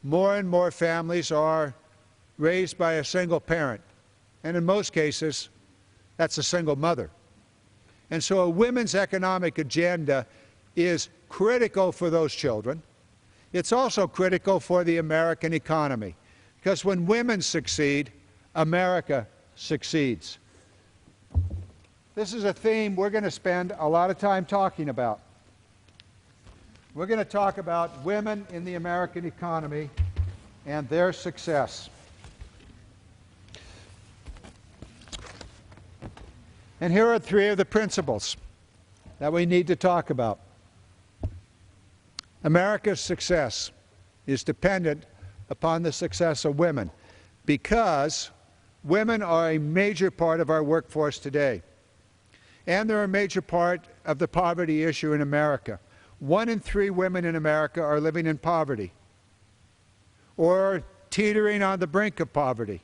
more and more families are raised by a single parent, and in most cases, that's a single mother. And so a women's economic agenda is critical for those children. It's also critical for the American economy, because when women succeed, America succeeds. This is a theme we're going to spend a lot of time talking about. We're going to talk about women in the American economy and their success. And here are three of the principles that we need to talk about. America's success is dependent upon the success of women because women are a major part of our workforce today. And they're a major part of the poverty issue in America. 1 in 3 women in America are living in poverty or teetering on the brink of poverty.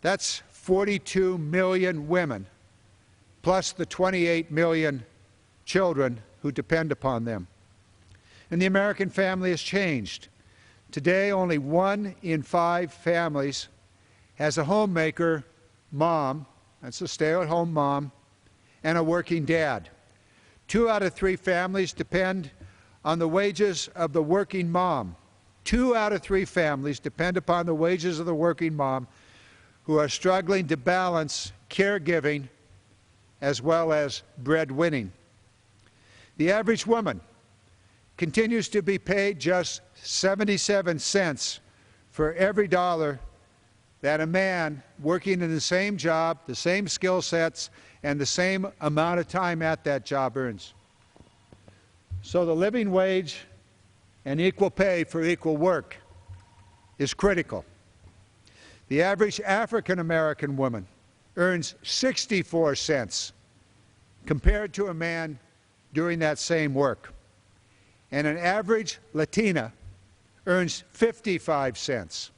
That's 42 million women, plus the 28 million children who depend upon them. And the American family has changed. Today, only 1 in 5 families has a homemaker mom, that's a stay-at-home mom, and a working dad. 2 out of 3 families depend on the wages of the working mom. 2 out of 3 families depend upon the wages of the working mom who are struggling to balance caregiving as well as breadwinning. The average woman continues to be paid just 77 cents for every dollar that a man working in the same job, the same skill sets, and the same amount of time at that job earns. So the living wage and equal pay for equal work is critical. The average African American woman earns 64 cents compared to a man doing that same work. And an average Latina earns 55 cents.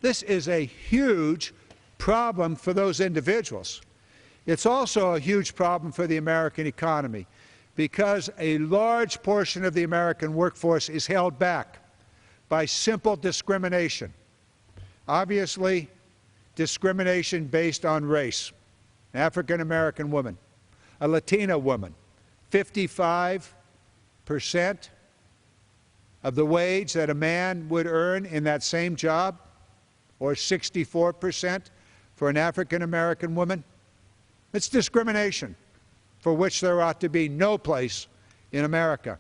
This is a huge problem for those individuals. It's also a huge problem for the American economy because a large portion of the American workforce is held back by simple discrimination. Obviously, discrimination based on race. An African American woman, a Latina woman, 55% of the wage that a man would earn in that same job, or 64% for an African American woman. It's discrimination for which there ought to be no place in America.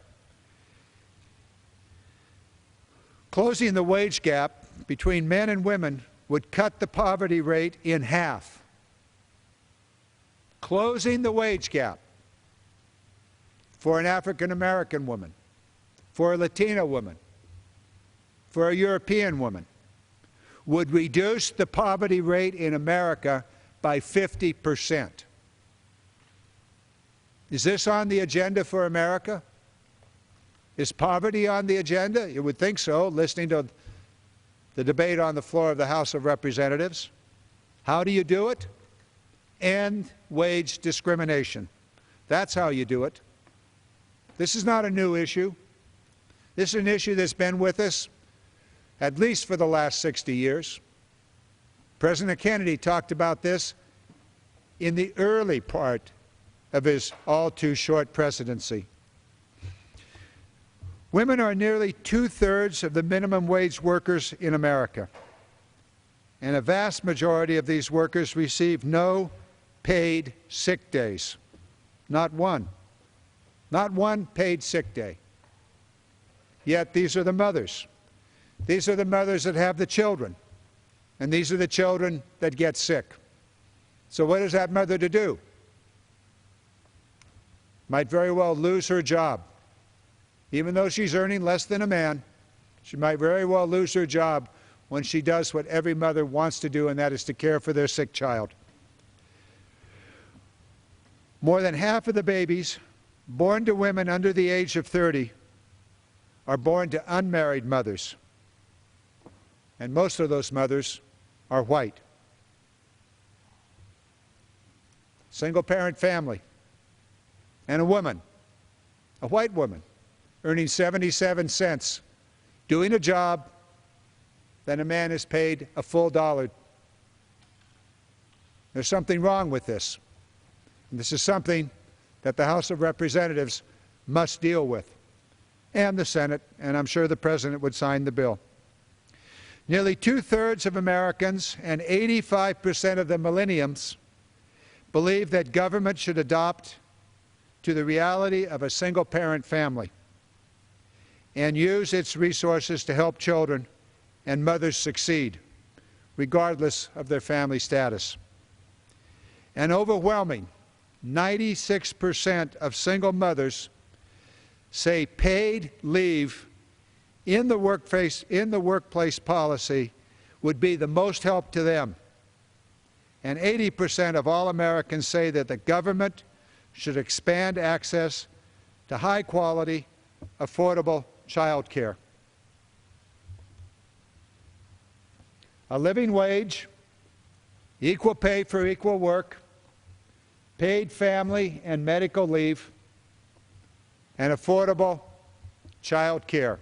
Closing the wage gap between men and women would cut the poverty rate in half. Closing the wage gap for an African American woman, for a Latina woman, for a European woman, would reduce the poverty rate in America by 50%. Is this on the agenda for America? Is poverty on the agenda? You would think so, listening to the debate on the floor of the House of Representatives. How do you do it? End wage discrimination. That's how you do it. This is not a new issue. This is an issue that's been with us at least for the last 60 years. President Kennedy talked about this in the early part of his all-too-short presidency. Women are nearly 2/3 of the minimum wage workers in America, and a vast majority of these workers receive no paid sick days. Not one. Not one paid sick day. Yet these are the mothers. These are the mothers that have the children, and these are the children that get sick. So what is that mother to do? Might very well lose her job. Even though she's earning less than a man, she might very well lose her job when she does what every mother wants to do, and that is to care for their sick child. More than half of the babies born to women under the age of 30 are born to unmarried mothers. And most of those mothers are white. Single-parent family. And a woman, a white woman, earning 77 cents doing a job than a man is paid a full dollar. There's something wrong with this. And this is something that the House of Representatives must deal with, and the Senate, and I'm sure the President would sign the bill. Nearly two-thirds of Americans and 85% of the millennials believe that government should adopt to the reality of a single-parent family and use its resources to help children and mothers succeed, regardless of their family status. An overwhelming 96% of single mothers say paid leave in the workplace policy would be the most help to them. And 80% of all Americans say that the government should expand access to high-quality, affordable child care. A living wage, equal pay for equal work, paid family and medical leave, and affordable child care.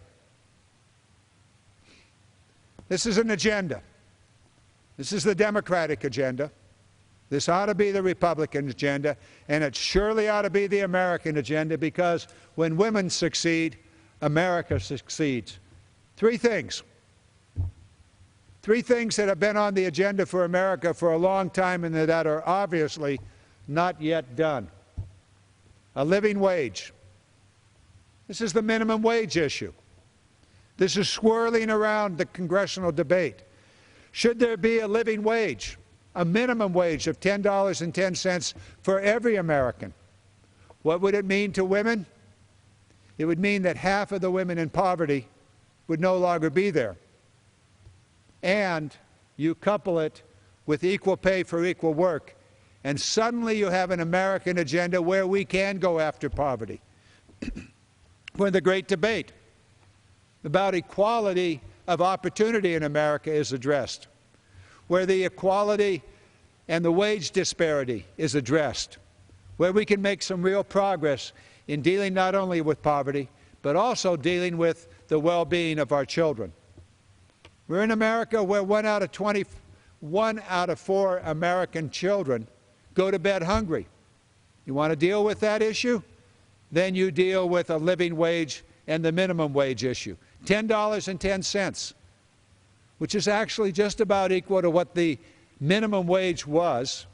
This is an agenda. This is the Democratic agenda. This ought to be the Republican agenda, and it surely ought to be the American agenda, because when women succeed, America succeeds. Three things that have been on the agenda for America for a long time and that are obviously not yet done. A living wage. This is the minimum wage issue. This is swirling around the congressional debate. Should there be a living wage, a minimum wage of $10.10 for every American? What would it mean to women? It would mean that half of the women in poverty would no longer be there. And you couple it with equal pay for equal work, and suddenly you have an American agenda where we can go after poverty. When the great debate about equality of opportunity in America is addressed, where the equality and the wage disparity is addressed, where we can make some real progress in dealing not only with poverty, but also dealing with the well-being of our children. We're in America where 1 out of 4 American children go to bed hungry. You want to deal with that issue? Then you deal with a living wage and the minimum wage issue. $10.10, which is actually just about equal to what the minimum wage was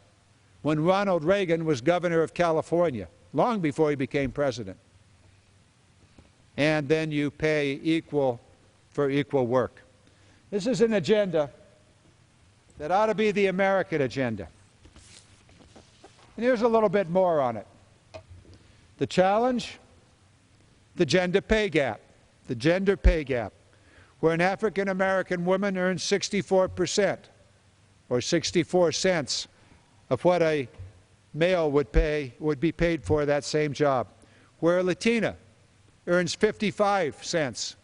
when Ronald Reagan was governor of California, long before he became president. And then you pay equal for equal work. This is an agenda that ought to be the American agenda. And here's a little bit more on it. The challenge, the gender pay gap. The gender pay gap, where an African American woman earns 64%, or 64 cents of what a male would be paid for that same job, where a Latina earns 55 cents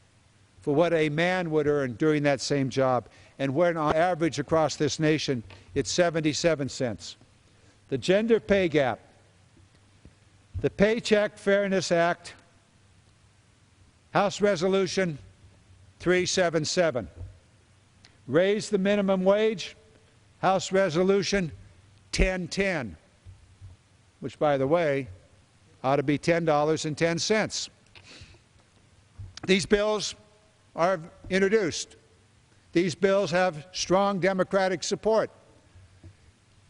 for what a man would earn during that same job, and where on average across this nation it's 77 cents. The gender pay gap, the Paycheck Fairness Act, House Resolution 377. Raise the minimum wage, House Resolution 1010, which, by the way, ought to be $10.10. These bills are introduced. These bills have strong Democratic support.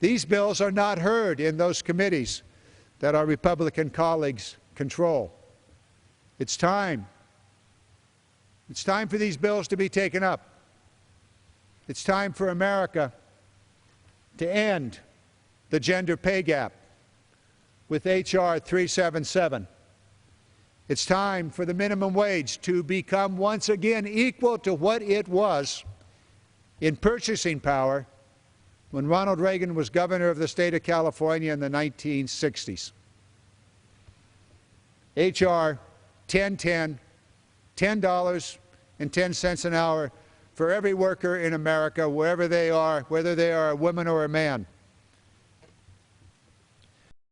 These bills are not heard in those committees that our Republican colleagues control. It's time. It's time for these bills to be taken up. It's time for America to end the gender pay gap with H.R. 377. It's time for the minimum wage to become once again equal to what it was in purchasing power when Ronald Reagan was governor of the state of California in the 1960s. H.R. 1010, $10.10 an hour for every worker in America, wherever they are, whether they are a woman or a man.